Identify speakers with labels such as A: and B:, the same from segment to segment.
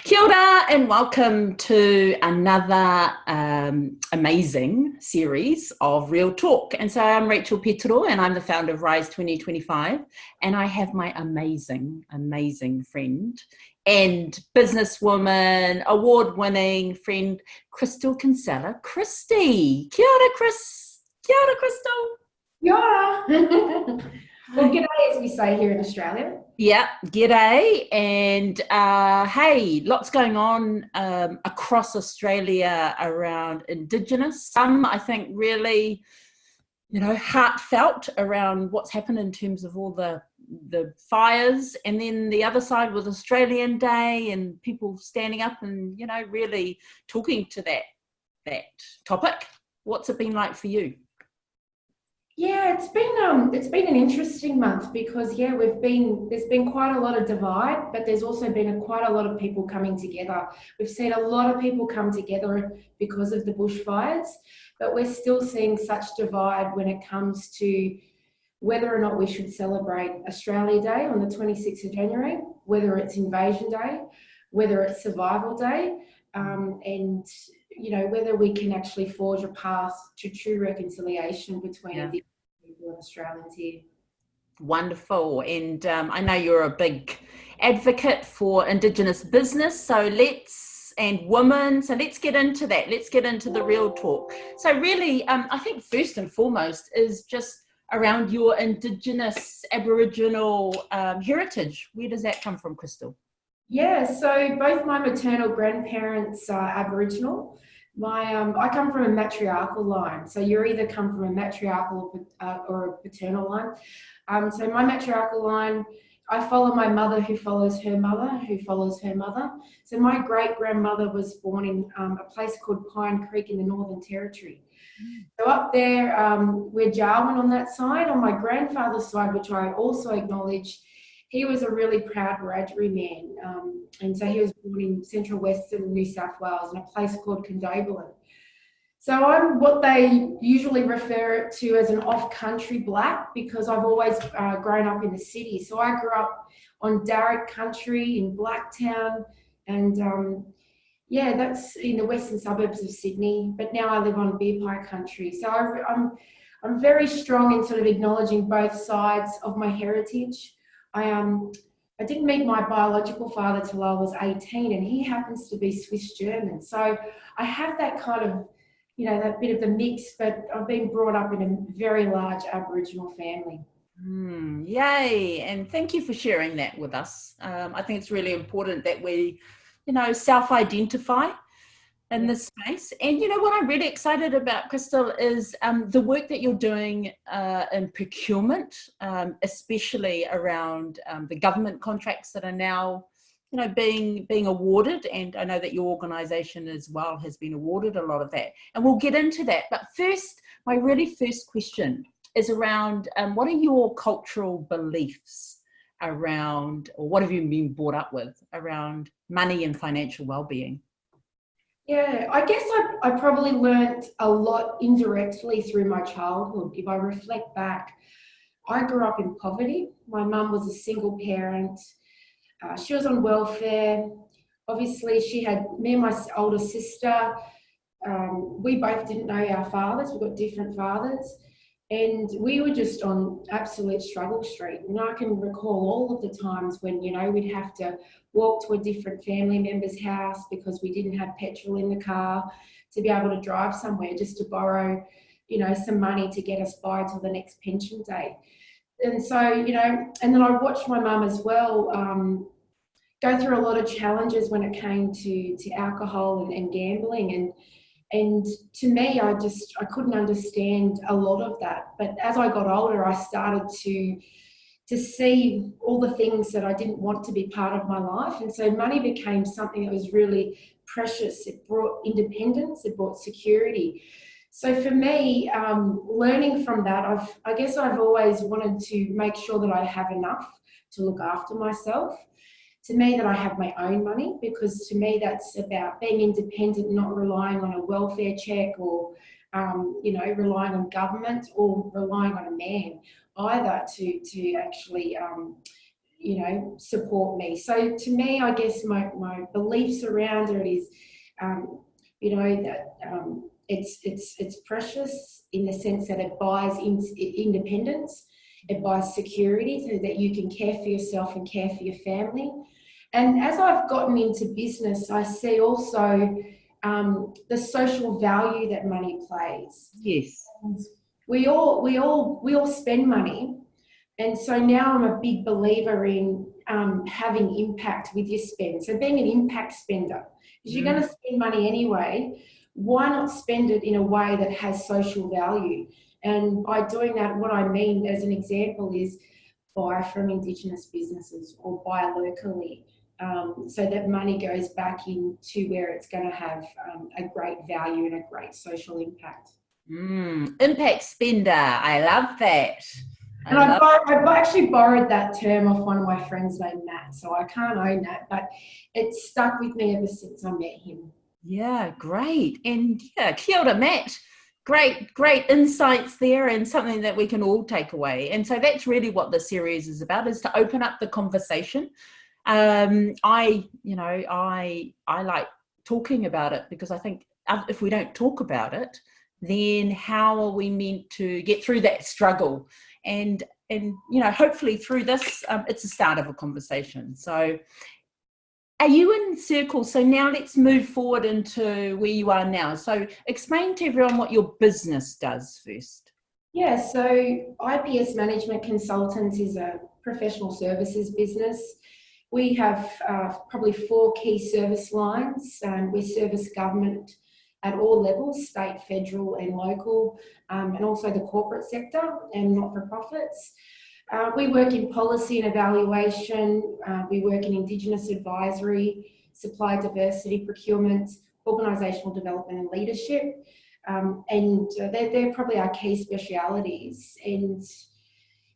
A: Kia ora and welcome to another amazing series of Real Talk. And so I'm Rachel Petero and I'm the founder of Rise2025, and I have my amazing friend and businesswoman, award-winning friend, Kristal Kinsela-Christie. Kia ora, Chris. Kia ora, Kristal.
B: Kia ora. Well, g'day, as we say here in Australia.
A: Yeah, g'day. And hey, lots going on across Australia around Indigenous. Some, I think, really, heartfelt around what's happened in terms of all the fires. And then the other side was Australian Day and people standing up and, really talking to that topic. What's it been like for you?
B: Yeah, it's been an interesting month because there's been quite a lot of divide, but there's also been quite a lot of people coming together. We've seen a lot of people come together because of the bushfires, but we're still seeing such divide when it comes to whether or not we should celebrate Australia Day on the 26th of January, whether it's Invasion Day, whether it's Survival Day, and whether we can actually forge a path to true reconciliation between the people and Australians here.
A: Wonderful. And I know you're a big advocate for Indigenous business, and women. So let's get into that. Let's get into the real talk. So really, I think first and foremost is just around your Indigenous Aboriginal heritage. Where does that come from, Kristal?
B: Yeah, so both my maternal grandparents are Aboriginal. I come from a matriarchal line, so you either come from a matriarchal or a paternal line. So my matriarchal line, I follow my mother who follows her mother who follows her mother. So my great-grandmother was born in a place called Pine Creek in the Northern Territory. So up there, we're Jarwin on that side. On my grandfather's side, which I also acknowledge, he was a really proud Wiradjuri man, and so he was born in central western New South Wales in a place called Condobolin. So I'm what they usually refer to as an off-country black because I've always grown up in the city. So I grew up on Darug country in Blacktown, and that's in the western suburbs of Sydney. But now I live on Beer Pie country. So I'm very strong in sort of acknowledging both sides of my heritage. I didn't meet my biological father till I was 18, and he happens to be Swiss German. So I have that kind of, that bit of the mix, but I've been brought up in a very large Aboriginal family.
A: Yay. And thank you for sharing that with us. I think it's really important that we, self-identify in this space. And what I'm really excited about, Kristal, is the work that you're doing in procurement, especially around the government contracts that are now, being awarded. And I know that your organisation as well has been awarded a lot of that. And we'll get into that. But first, my really first question is around what are your cultural beliefs around, or what have you been brought up with around money and financial well-being?
B: Yeah, I guess I probably learnt a lot indirectly through my childhood. If I reflect back, I grew up in poverty. My mum was a single parent. She was on welfare. Obviously, she had me and my older sister. We both didn't know our fathers. We've got different fathers. And we were just on absolute struggle street. And I can recall all of the times when, we'd have to walk to a different family member's house because we didn't have petrol in the car to be able to drive somewhere, just to borrow, some money to get us by till the next pension day. And so, and then I watched my mum as well go through a lot of challenges when it came to alcohol and gambling. And to me, I couldn't understand a lot of that. But as I got older, I started to see all the things that I didn't want to be part of my life. And so money became something that was really precious. It brought independence, it brought security. So for me, learning from that, I guess I've always wanted to make sure that I have enough to look after myself. To me, that I have my own money, because to me that's about being independent, not relying on a welfare check or relying on government or relying on a man either to actually you know, support me. So to me, I guess my beliefs around it is, you know, that it's precious in the sense that it buys independence, it buys security so that you can care for yourself and care for your family. And as I've gotten into business, I see also the social value that money plays.
A: Yes.
B: And we all spend money, and so now I'm a big believer in having impact with your spend. So being an impact spender, because you're going to spend money anyway. Why not spend it in a way that has social value? And by doing that, what I mean as an example is buy from Indigenous businesses or buy locally. So that money goes back into where it's going to have a great value and a great social impact.
A: Impact spender. I love that.
B: I've actually borrowed that term off one of my friends named Matt, so I can't own that, but it's stuck with me ever since I met him.
A: Yeah, great. And yeah, kia ora, Matt. Great insights there, and something that we can all take away. And so that's really what the series is about, is to open up the conversation. I like talking about it, because I think if we don't talk about it, then how are we meant to get through that struggle? And you know, hopefully through this, it's the start of a conversation. So are you in circles? So now let's move forward into where you are now. So explain to everyone what your business does first.
B: Yeah, so IPS Management Consultants is a professional services business. We have probably 4 key service lines. We service government at all levels, state, federal and local, and also the corporate sector and not-for-profits. We work in policy and evaluation. We work in Indigenous advisory, supply diversity, procurement, organisational development and leadership. And they're probably our key specialities. And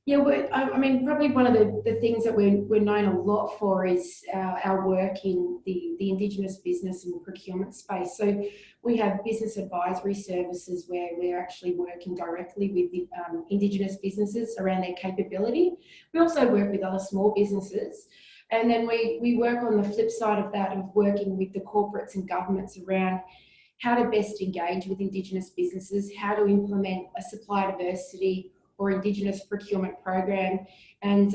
B: yeah, I mean, probably one of the things that we're known a lot for is our work in the Indigenous business and procurement space. So we have business advisory services where we're actually working directly with the Indigenous businesses around their capability. We also work with other small businesses. And then we work on the flip side of that, of working with the corporates and governments around how to best engage with Indigenous businesses, how to implement a supply diversity or Indigenous procurement program. And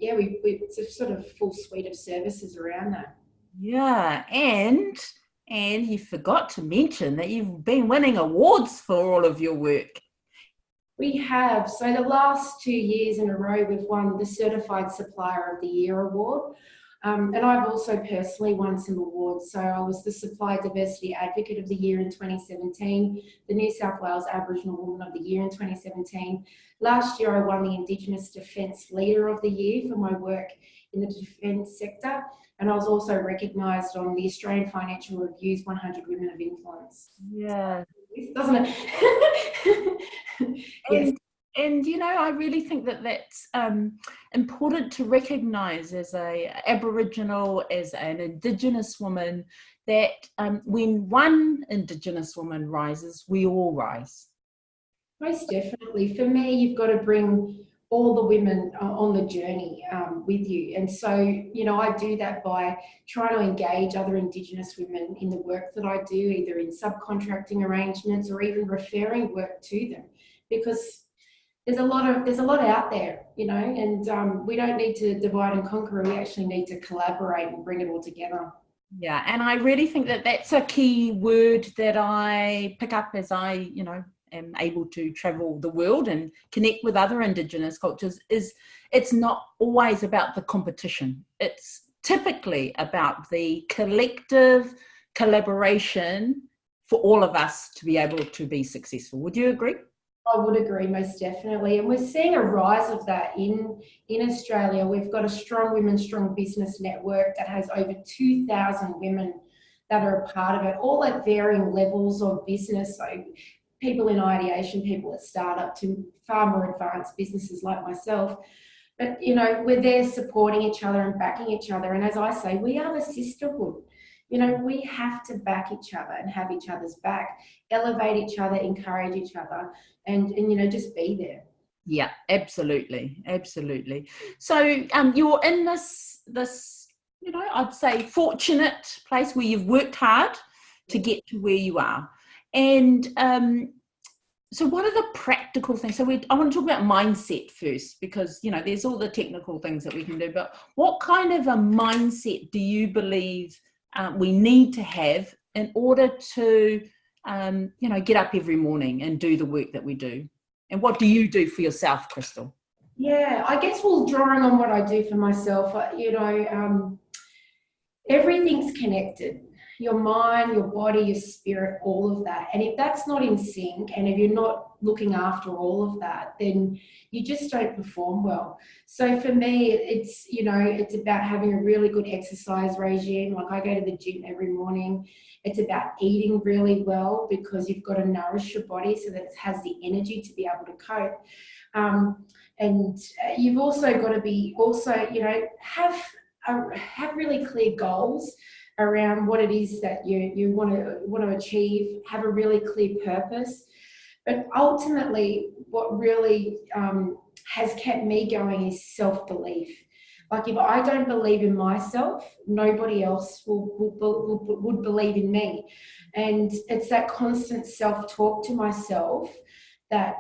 B: yeah, it's a sort of full suite of services around that.
A: Yeah, and you forgot to mention that you've been winning awards for all of your work.
B: We have. So the last 2 years in a row, we've won the Certified Supplier of the Year award. And I've also personally won some awards. So I was the Supply Diversity Advocate of the Year in 2017, the New South Wales Aboriginal Woman of the Year in 2017. Last year, I won the Indigenous Defence Leader of the Year for my work in the defence sector. And I was also recognised on the Australian Financial Review's 100 Women of Influence.
A: Yeah.
B: Doesn't it? Yes.
A: And you know, I really think that that's important to recognise as a Aboriginal, as an Indigenous woman, that when one Indigenous woman rises, we all rise.
B: Most definitely. For me, you've got to bring all the women on the journey with you. And so, you know, I do that by trying to engage other Indigenous women in the work that I do, either in subcontracting arrangements or even referring work to them, because there's a lot out there, you know, and we don't need to divide and conquer. We actually need to collaborate and bring it all together.
A: Yeah, and I really think that that's a key word that I pick up as I, you know, am able to travel the world and connect with other Indigenous cultures, is it's not always about the competition. It's typically about the collective collaboration for all of us to be able to be successful. Would you agree?
B: I would agree, most definitely. And we're seeing a rise of that in Australia. We've got a Strong Women, Strong Business network that has over 2,000 women that are a part of it, all at varying levels of business. So people in ideation, people at startup, to far more advanced businesses like myself. But, you know, we're there supporting each other and backing each other. And as I say, we are the sisterhood. You know, we have to back each other and have each other's back, elevate each other, encourage each other, and you know, just be there.
A: Yeah, absolutely, absolutely. So you're in this, you know, I'd say fortunate place where you've worked hard to get to where you are. And so what are the practical things? So I want to talk about mindset first, because, you know, there's all the technical things that we can do, but what kind of a mindset do you believe we need to have in order to, you know, get up every morning and do the work that we do? And what do you do for yourself, Kristal?
B: Yeah, I guess, well, drawing on what I do for myself, everything's connected. Your mind, your body, your spirit, all of that. And if that's not in sync, and if you're not looking after all of that, then you just don't perform well. So for me, it's about having a really good exercise regime. Like, I go to the gym every morning. It's about eating really well, because you've got to nourish your body so that it has the energy to be able to cope. And you've also got to have really clear goals around what it is that you want to achieve. Have a really clear purpose. But ultimately, what really has kept me going is self-belief. Like, if I don't believe in myself, nobody else would believe in me. And it's that constant self-talk to myself that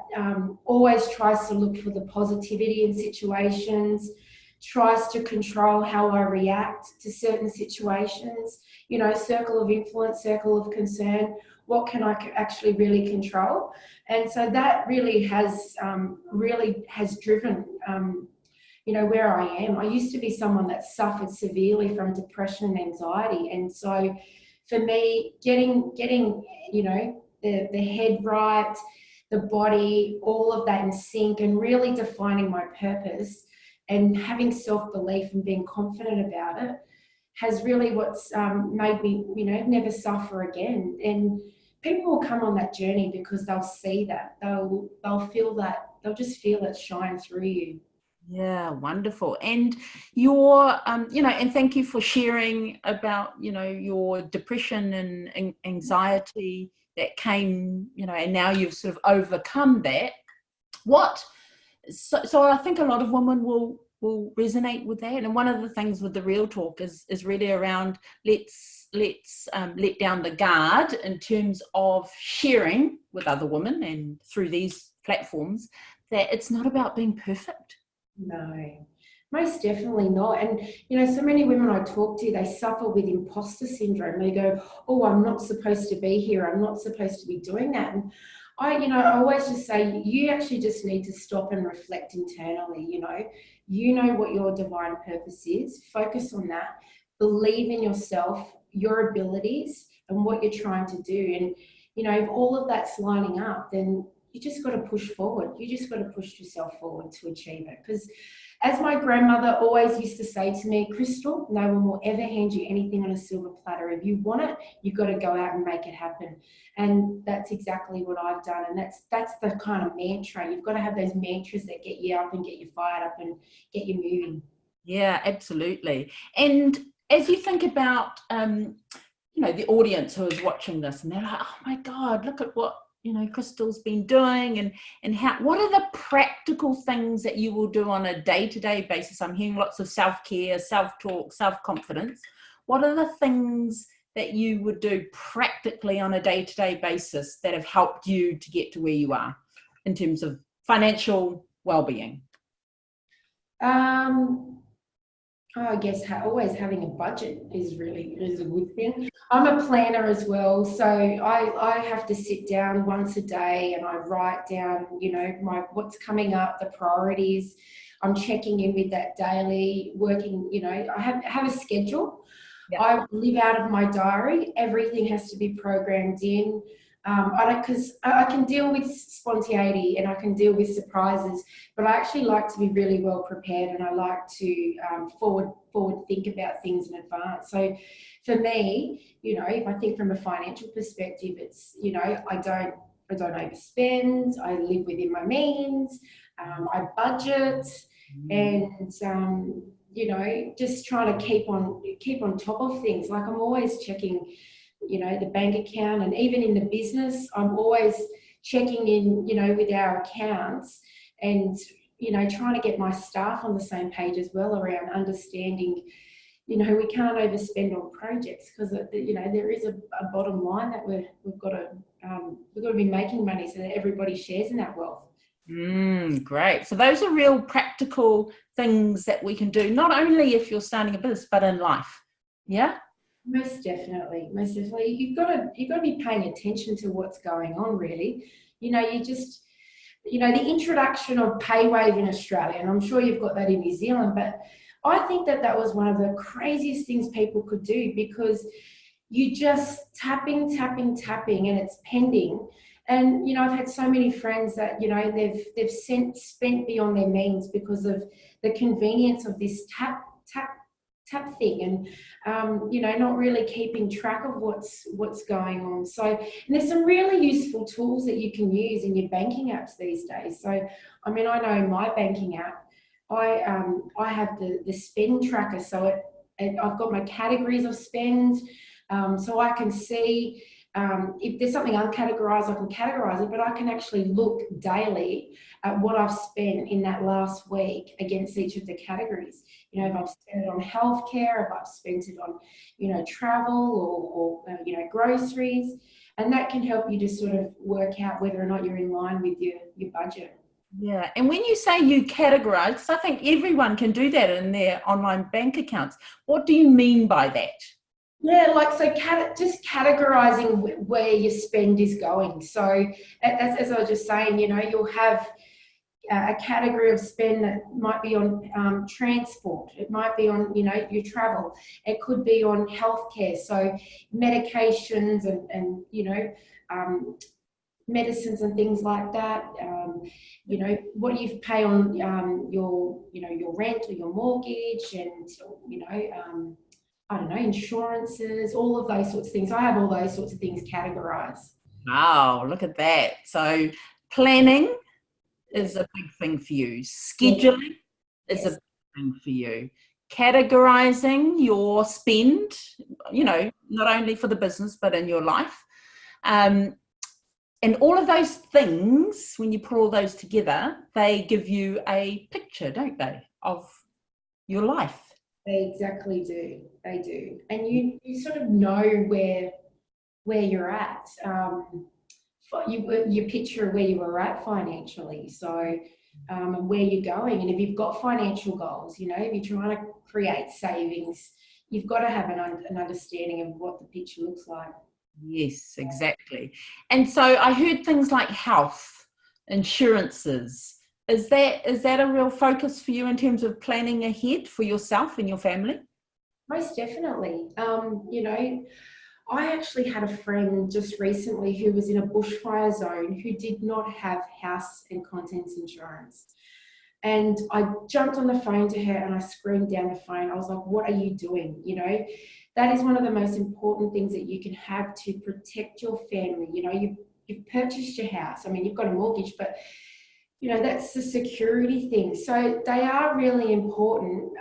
B: always tries to look for the positivity in situations, tries to control how I react to certain situations, circle of influence, circle of concern. What can I actually really control? And so that really has driven, where I am. I used to be someone that suffered severely from depression and anxiety. And so for me, getting the head right, the body, all of that in sync, and really defining my purpose and having self-belief and being confident about it has really what's made me, never suffer again. And people will come on that journey because they'll see that, they'll feel that, they'll just feel it shine through you.
A: Yeah, wonderful. And your, and thank you for sharing about, your depression and anxiety that came, and now you've sort of overcome that. So I think a lot of women will resonate with that. And one of the things with the Real Talk is really around let's let down the guard in terms of sharing with other women and through these platforms that it's not about being perfect.
B: No, most definitely not. And, so many women I talk to, they suffer with imposter syndrome. They go, oh, I'm not supposed to be here. I'm not supposed to be doing that. And I always just say, you actually just need to stop and reflect internally. You know what your divine purpose is. Focus on that. Believe in yourself, your abilities, and what you're trying to do. And, if all of that's lining up, then you just got to push forward. You just got to push yourself forward to achieve it. Because as my grandmother always used to say to me, Kristal, no one will ever hand you anything on a silver platter. If you want it, you've got to go out and make it happen. And that's exactly what I've done. And that's the kind of mantra. You've got to have those mantras that get you up and get you fired up and get you moving.
A: Yeah, absolutely. And as you think about, the audience who is watching this, and they're like, oh my God, look at what, Kristal's been doing, and what are the practical things that you will do on a day-to-day basis? I'm hearing lots of self-care, self-talk, self-confidence. What are the things that you would do practically on a day-to-day basis that have helped you to get to where you are in terms of financial well-being?
B: I guess always having a budget is a good thing. I'm a planner as well, so I have to sit down once a day and I write down, what's coming up, the priorities. I'm checking in with that daily, working. I have a schedule. Yep. I live out of my diary. Everything has to be programmed in. Because I can deal with spontaneity and I can deal with surprises, but I actually like to be really well prepared, and I like to forward think about things in advance. So for me, if I think from a financial perspective, it's, I don't overspend. I live within my means. I budget, and just trying to keep on top of things. Like, I'm always checking the bank account, and even in the business, I'm always checking in, with our accounts and trying to get my staff on the same page as well around understanding, we can't overspend on projects because, there is a bottom line that we've got to be making money so that everybody shares in that wealth.
A: Great. So those are real practical things that we can do, not only if you're starting a business, but in life. Yeah?
B: Most definitely. You've got to be paying attention to what's going on, really. The introduction of PayWave in Australia, and I'm sure you've got that in New Zealand, but I think that was one of the craziest things people could do, because you just tapping, and it's pending. And, I've had so many friends that, they've spent beyond their means because of the convenience of this tap thing, and not really keeping track of what's going on. So, and there's some really useful tools that you can use in your banking apps these days. So I know in my banking app, I have the spend tracker, so I've got my categories of spend, so I can see if there's something uncategorized, I can categorize it, but I can actually look daily at what I've spent in that last week against each of the categories. If I've spent it on healthcare, if I've spent it on, travel or groceries, and that can help you to sort of work out whether or not you're in line with your budget.
A: Yeah, and when you say you categorize, because I think everyone can do that in their online bank accounts, what do you mean by that?
B: Yeah, just categorizing where your spend is going. So as I was just saying, you'll have a category of spend that might be on transport. It might be on, your travel. It could be on healthcare. So medications and medicines and things like that. What you pay on your rent or your mortgage, and insurances, all of those sorts of things. I have all those sorts of things categorized.
A: Wow, look at that. So planning is a big thing for you. Scheduling is a big thing for you. Categorizing your spend, not only for the business, but in your life. And all of those things, when you put all those together, they give you a picture, don't they, of your life?
B: They exactly do. They do. And you sort of know where you're at. You picture where you were at financially. So, and where you're going. And if you've got financial goals, if you're trying to create savings, you've got to have an understanding of what the picture looks like.
A: Yes, exactly. And so I heard things like health, insurances. Is that a real focus for you in terms of planning ahead for yourself and your family?
B: Most definitely. I actually had a friend just recently who was in a bushfire zone who did not have house and contents insurance. And I jumped on the phone to her and I screamed down the phone. I was like, what are you doing? That is one of the most important things that you can have to protect your family. You've purchased your house. You've got a mortgage, but that's the security thing. So they are really important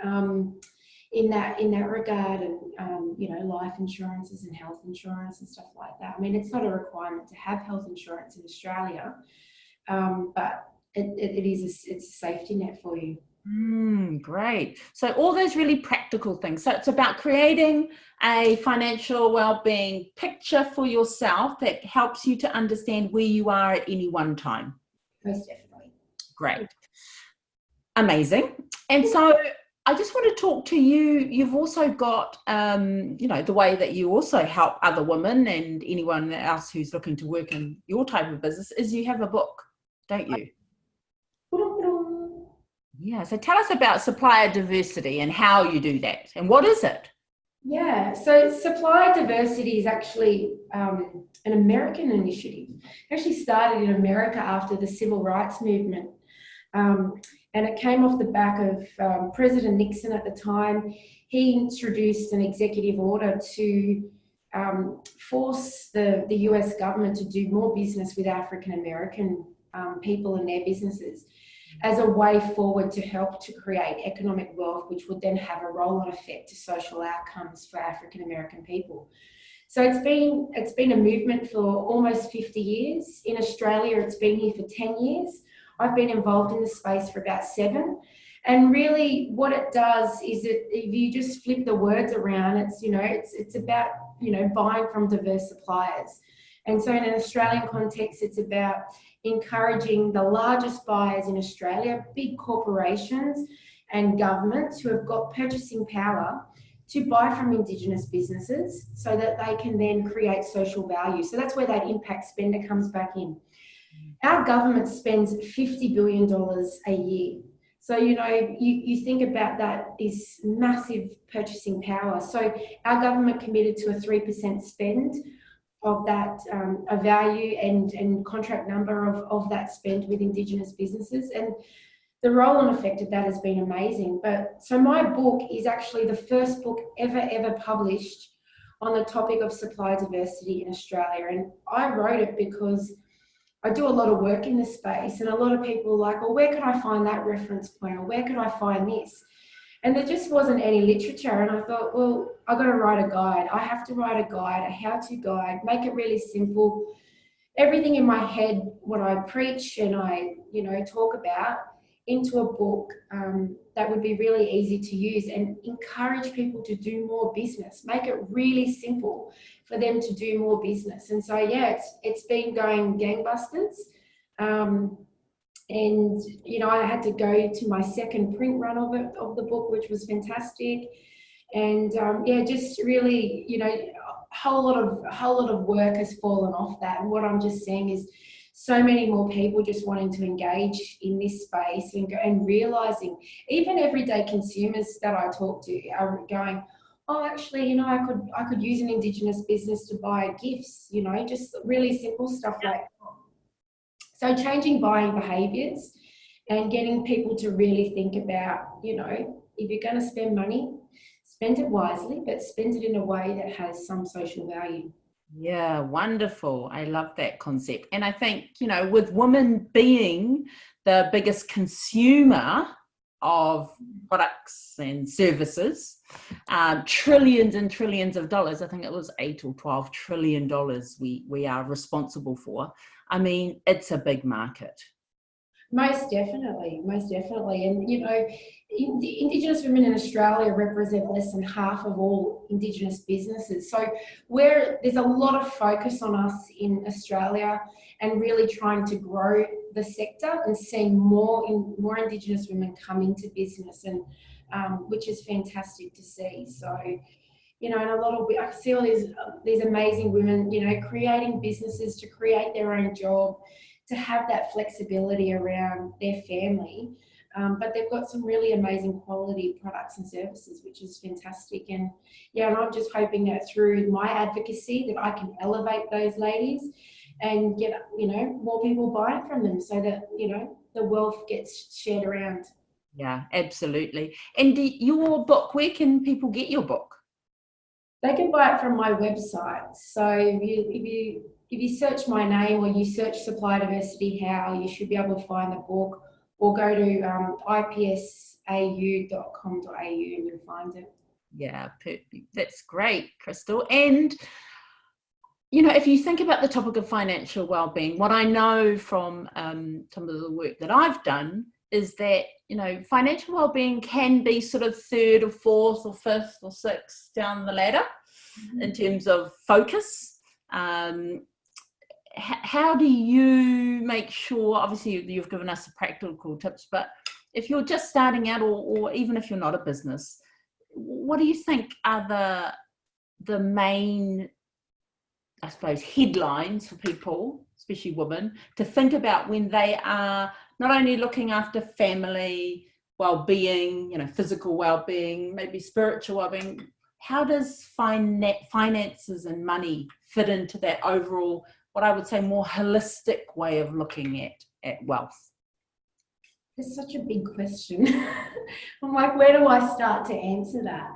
B: in that regard, and life insurances and health insurance and stuff like that. It's not a requirement to have health insurance in Australia, but it's a safety net for you.
A: Great. So all those really practical things. So it's about creating a financial well-being picture for yourself that helps you to understand where you are at any one time.
B: Most definitely.
A: Great. Amazing. And so I just want to talk to you. You've also got, the way that you also help other women and anyone else who's looking to work in your type of business is you have a book, don't you? Yeah. So tell us about supplier diversity and how you do that and what is it?
B: Yeah. So supplier diversity is actually an American initiative. It actually started in America after the civil rights movement. And it came off the back of President Nixon at the time. He introduced an executive order to force the US government to do more business with African American people and their businesses as a way forward to help to create economic wealth, which would then have a roll-on effect to social outcomes for African American people. So it's been a movement for almost 50 years. In Australia, it's been here for 10 years. I've been involved in the space for about 7. And really what it does is if you just flip the words around, it's about, buying from diverse suppliers. And so in an Australian context, it's about encouraging the largest buyers in Australia, big corporations and governments who have got purchasing power, to buy from Indigenous businesses so that they can then create social value. So that's where that impact spender comes back in. Our government spends $50 billion a year. So, you think about that, this massive purchasing power. So our government committed to a 3% spend of that, a value and contract number of that spend with Indigenous businesses. And the role and effect of that has been amazing. But so my book is actually the first book ever published on the topic of supply diversity in Australia. And I wrote it because I do a lot of work in this space, and a lot of people are like, well, where could I find that reference point, or where could I find this? And there just wasn't any literature. And I thought, well, I've got to write a guide. I have to write a guide, a how-to guide, make it really simple. Everything in my head, what I preach and I, talk about, into a book that would be really easy to use and encourage people to do more business, make it really simple for them to do more business. And so, yeah, it's been going gangbusters. And, I had to go to my second print run of the book, which was fantastic. And just really, a whole lot of work has fallen off that. And what I'm just seeing is so many more people just wanting to engage in this space and realizing, even everyday consumers that I talk to are going, oh, actually, I could use an Indigenous business to buy gifts, just really simple stuff like that. So changing buying behaviours and getting people to really think about, if you're going to spend money, spend it wisely, but spend it in a way that has some social value.
A: Yeah, wonderful. I love that concept. And I think, with women being the biggest consumer of products and services, trillions and trillions of dollars, I think it was $8 or $12 trillion we are responsible for. I mean, it's a big market.
B: Most definitely. And, Indigenous women in Australia represent less than half of all Indigenous businesses. So there's a lot of focus on us in Australia and really trying to grow the sector and seeing more Indigenous women come into business, and which is fantastic to see. So, and I see all these amazing women, creating businesses to create their own job, to have that flexibility around their family. But they've got some really amazing quality products and services, which is fantastic. And I'm just hoping that through my advocacy that I can elevate those ladies and get, more people buying from them, so that, the wealth gets shared around.
A: Yeah, absolutely. And your book, where can people get your book?
B: They can buy it from my website. So if you search my name, or you search Supply Diversity How, you should be able to find the book, or go to ipsau.com.au and you'll find it.
A: Yeah, perfect. That's great, Kristal. And, if you think about the topic of financial well-being, what I know from some of the work that I've done is that, financial well-being can be sort of 3rd or 4th or 5th or 6th down the ladder in terms of focus. How do you make sure, obviously you've given us the practical tips, but if you're just starting out, or even if you're not a business, what do you think are the main, I suppose, headlines for people, especially women, to think about when they are not only looking after family well-being, physical well-being, maybe spiritual well-being? How does finances and money fit into that overall, what I would say, more holistic way of looking at wealth?
B: It's such a big question. I'm like, where do I start to answer that?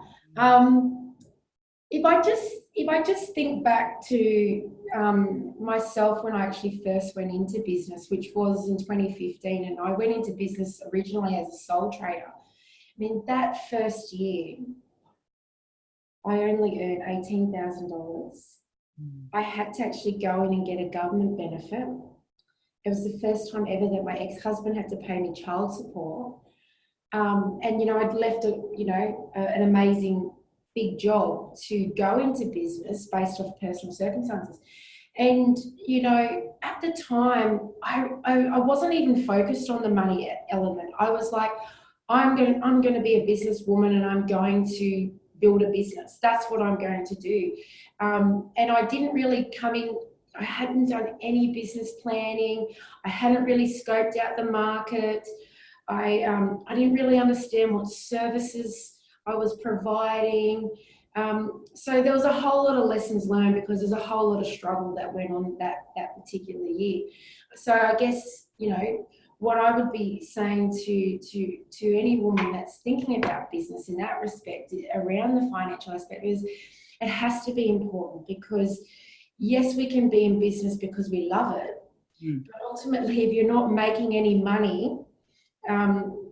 B: If I just think back to myself when I actually first went into business, which was in 2015, and I went into business originally as a sole trader. I mean, that first year, I only earned $18,000. I had to actually go in and get a government benefit. It was the first time ever that my ex-husband had to pay me child support. And, you know, I'd left, an amazing big job to go into business based off personal circumstances. And, you know, at the time, I wasn't even focused on the money element. I was like, I'm going to be a businesswoman and I'm going to build a business. That's what I'm going to do. And I didn't really come in. I hadn't done any business planning. I hadn't really scoped out the market. I didn't really understand what services I was providing. So there was a whole lot of lessons learned because there's a whole lot of struggle that went on that particular year. So I guess, you know, what I would be saying to any woman that's thinking about business in that respect around the financial aspect is it has to be important, because yes, we can be in business because we love it, but ultimately if you're not making any money,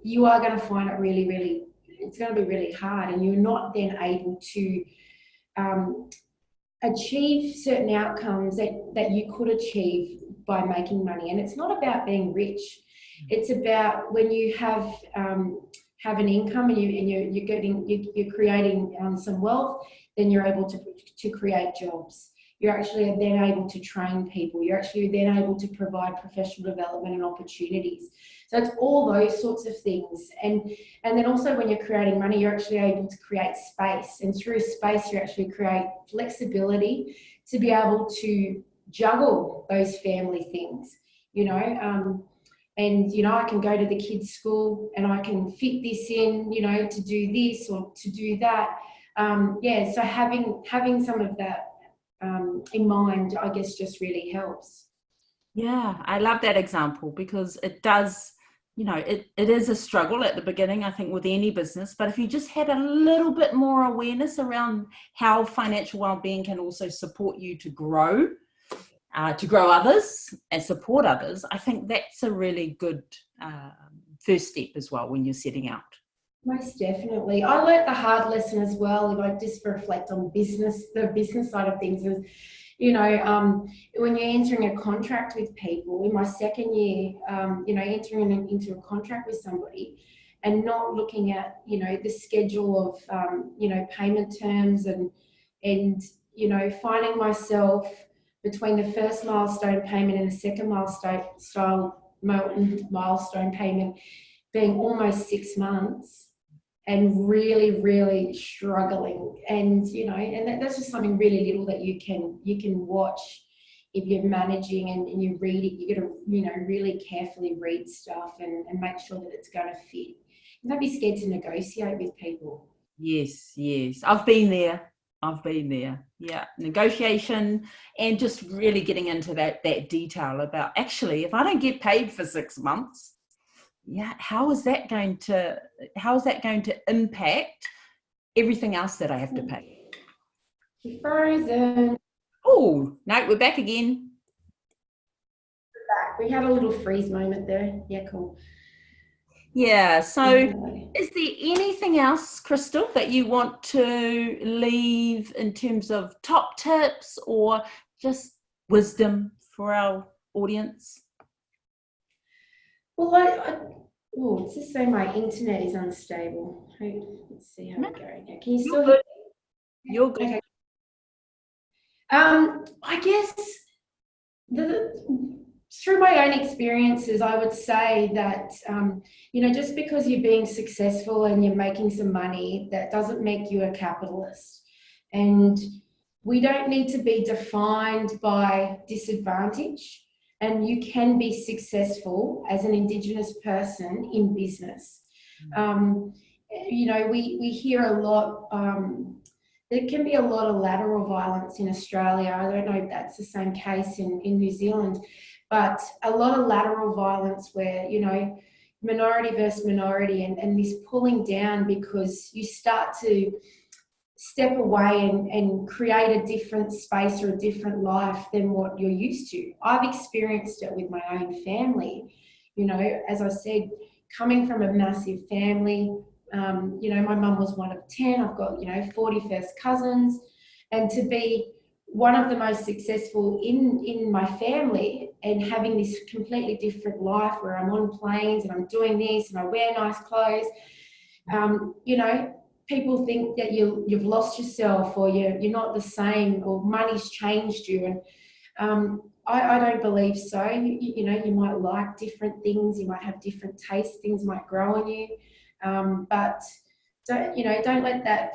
B: you are going to find it really, it's going to be really hard, and you're not then able to achieve certain outcomes that you could achieve by making money. And it's not about being rich. It's about when you have an income and you're creating some wealth, then you're able to create jobs. You're actually then able to train people. You're actually then able to provide professional development and opportunities. So it's all those sorts of things. And then also when you're creating money, you're actually able to create space. And through space, you actually create flexibility to be able to juggle those family things, you know. And, you know, I can go to the kids' school and I can fit this in, you know, to do this or to do that. So having some of that in mind, I guess, just really helps.
A: Yeah, I love that example, because it does, you know, it is a struggle at the beginning, I think, with any business. But if you just had a little bit more awareness around how financial well-being can also support you to grow others and support others, I think that's a really good first step as well when you're setting out.
B: Most definitely. I learnt the hard lesson as well, if I just reflect on the business side of things, is, you know, when you're entering a contract with people, in my second year, you know, entering into a contract with somebody and not looking at, you know, the schedule of, you know, payment terms and, you know, finding myself between the first milestone payment and the second milestone payment being almost 6 months, and really struggling. And, you know, and that's just something really little that you can watch if you're managing and you read it. You got to, you know, really carefully read stuff and make sure that it's going to fit. And don't be scared to negotiate with people.
A: Yes. I've been there. Yeah. Negotiation, and just really getting into that detail about, actually, if I don't get paid for 6 months, yeah, how is that going to impact everything else that I have to pay?
B: Frozen.
A: Oh, no, we're back again.
B: We had a little freeze moment there. Yeah, cool.
A: Yeah, so is there anything else, Kristal, that you want to leave in terms of top tips or just wisdom for our audience?
B: Well, it's just saying my internet is unstable. Let's see how we're going now. Can you still hear me?
A: You're good.
B: Okay. I guess through my own experiences, I would say that, you know, just because you're being successful and you're making some money, that doesn't make you a capitalist. And we don't need to be defined by disadvantage. And you can be successful as an Indigenous person in business. You know, we hear a lot, there can be a lot of lateral violence in Australia. I don't know if that's the same case in New Zealand, but a lot of lateral violence where, you know, minority versus minority and this pulling down because you start to step away and create a different space or a different life than what you're used to. I've experienced it with my own family. You know, as I said, coming from a massive family, you know, my mum was one of 10. I've got, you know, 40 first cousins. And to be one of the most successful in my family, and having this completely different life where I'm on planes and I'm doing this and I wear nice clothes. You know, people think that you've lost yourself, or you're not the same, or money's changed you. And I don't believe so. You know, you might like different things, you might have different tastes, things might grow on you, but don't let that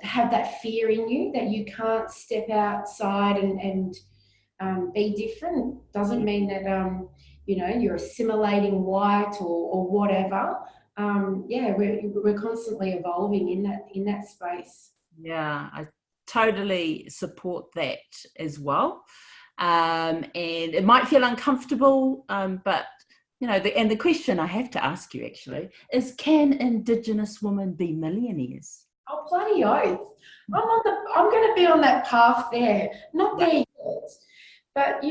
B: have that fear in you that you can't step outside and be different. Doesn't mean that you're assimilating white or whatever. We're constantly evolving in that space.
A: Yeah, I totally support that as well. And it might feel uncomfortable, but the question I have to ask you actually is, can Indigenous women be millionaires?
B: Oh, bloody oath. I'm going to be on that path there. Not there yet. But,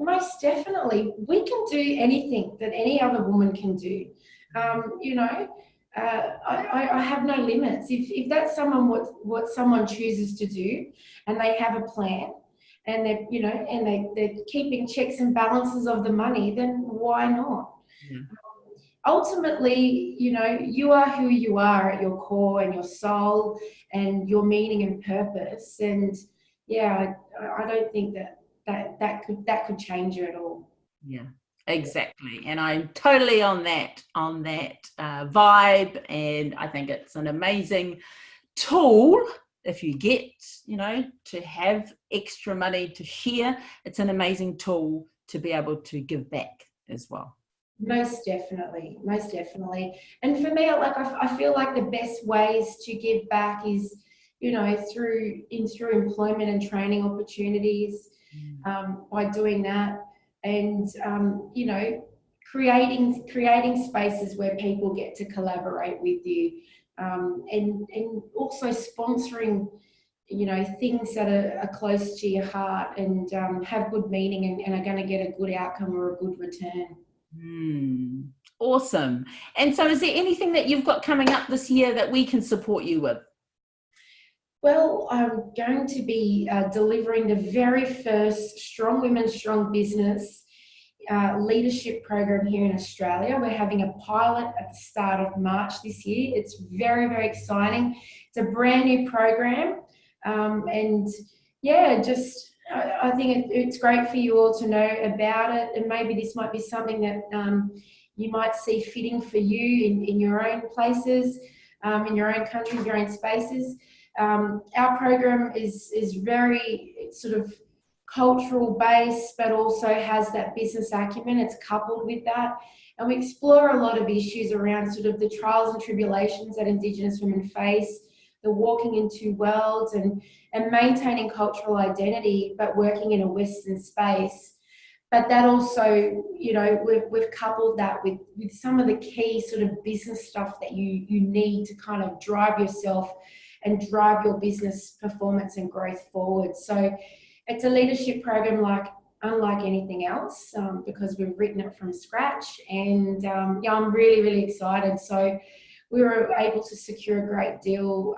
B: most definitely, we can do anything that any other woman can do. I have no limits. If that's what someone chooses to do, and they have a plan, and they're keeping checks and balances of the money, then why not?
A: Yeah.
B: Ultimately, you are who you are at your core, and your soul and your meaning and purpose. And I don't think that could change you at all.
A: Yeah, exactly. And I'm totally on that vibe. And I think it's an amazing tool. If you get, to have extra money to share, it's an amazing tool to be able to give back as well.
B: Most definitely. And for me, I feel like the best ways to give back is, through employment and training opportunities, by doing that, and creating spaces where people get to collaborate with you, and also sponsoring things that are close to your heart and have good meaning and are going to get a good outcome or a good return.
A: Awesome. And so is there anything that you've got coming up this year that we can support you with?
B: Well, I'm going to be delivering the very first Strong Women, Strong Business leadership program here in Australia. We're having a pilot at the start of March this year. It's very, very exciting. It's a brand new program. I think it's great for you all to know about it, and maybe this might be something that you might see fitting for you in your own places, in your own countries, your own spaces. Our program is very sort of cultural based, but also has that business acumen. It's coupled with that, and we explore a lot of issues around sort of the trials and tribulations that Indigenous women face, the walking in two worlds, and maintaining cultural identity, but working in a Western space. But that also, we've coupled that with some of the key sort of business stuff that you need to kind of drive yourself and drive your business performance and growth forward. So it's a leadership program unlike anything else, because we've written it from scratch. And I'm really, really excited. So we were able to secure a great deal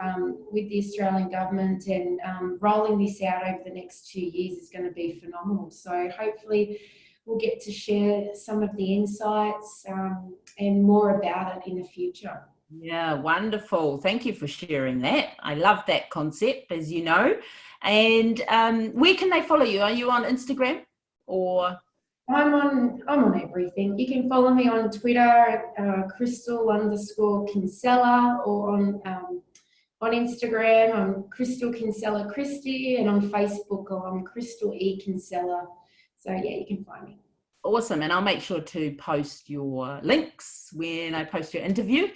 B: with the Australian government, and rolling this out over the next 2 years is going to be phenomenal. So hopefully we'll get to share some of the insights and more about it in the future.
A: Yeah, wonderful. Thank you for sharing that. I love that concept, as you know. And where can they follow you? Are you on Instagram or?
B: I'm on everything. You can follow me on Twitter at Kristal_Kinsela, or on Instagram I'm Kristal Kinsela-Christie, and on Facebook I'm Kristal E. Kinsela. So yeah, you can find me.
A: Awesome. And I'll make sure to post your links when I post your interview.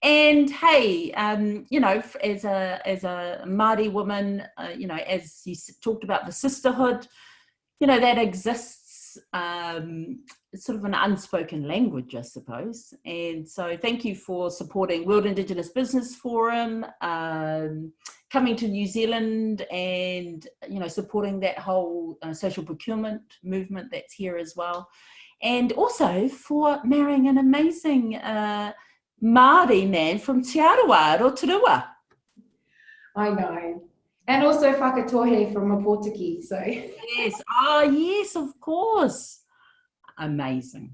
A: And hey, as a Māori woman, as you talked about the sisterhood, that exists. It's sort of an unspoken language, I suppose. And so thank you for supporting World Indigenous Business Forum, coming to New Zealand, and supporting that whole social procurement movement that's here as well, and also for marrying an amazing Māori man from Te Arawa, Rotorua.
B: I know. And also whakatohe from a Portuguese. So
A: Yes. Oh, yes, of course. Amazing.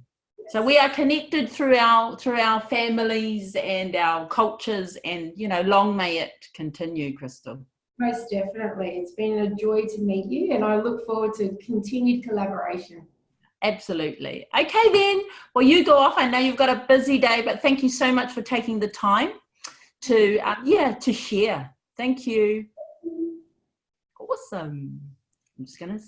A: So we are connected through our families and our cultures, and long may it continue, Kristal.
B: most definitely. It's been a joy to meet you, and I look forward to continued collaboration.
A: Absolutely. Okay then. Well, you go off. I know you've got a busy day, but thank you so much for taking the time to share. Thank you. Awesome. I'm just gonna